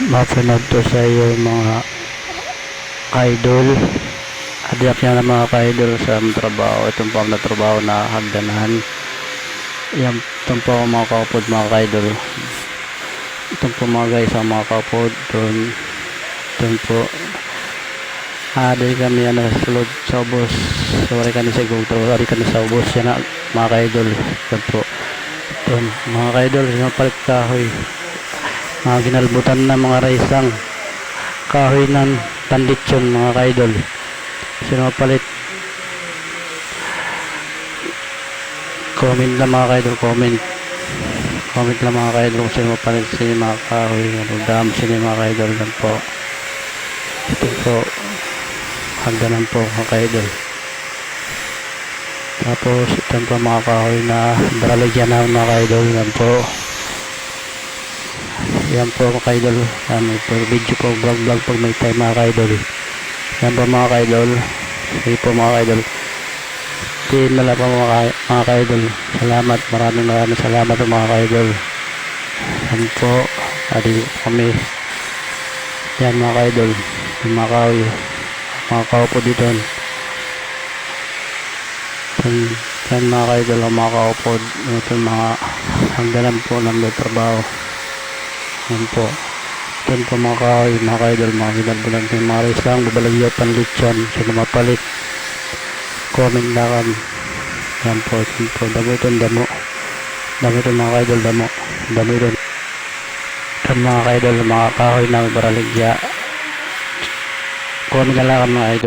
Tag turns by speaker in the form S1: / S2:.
S1: mapanood to sa iyo mga idol. Adiak yan ng mga idol sa trabaho. Itong po ang natrabaho na hagdanan. Yan, itong po ang mga kaupod mga idol. Itong po mga guys ang mga kaupod. Doon po. Dali kami sulod sa ubos. Sorry kami sa gugtro. Sorry kami sa ubos. Yan na mga idol. Doon po. Doon mga idol. Sinapalit kahoy. Mga ginalbutan na mga raisang kahoy ng tanditsyon mga idol. Sinapalit. Comment lang mga idol. Comment lang mga idol kung sinapalit sa mga kahoy. Dam sila mga idol. Yan po. Ito po. Hagdanan po mga idol. Tapos ito po mga kahoy na daralagyan na mga idol. Yan po. Yan po mga idol. Yan po video po vlog pag may time mga idol. Yan po mga idol. Sige po mga idol. Tiin na lang po mga idol. Salamat. Maraming salamat po mga idol. Yan po. Adi kami. Yan mga idol. Yung mga kahoy. Mga kaupo dito. Yan mga idol. Ang mga kaupo. Ito mga hangganan po ng may trabaho. Yan po. Yan po mga kahoy, mga idol, mga ginalbulan ng mga res lang, babalagyo, panlitsyon, sa lumapalit. Comment na kan. Yan po, yan po. Damo ito, damo. Damo ito mga idol, damo. Damo ito. Yan mga idol, mga kahoy na babaligya. Comment na lang mga idol.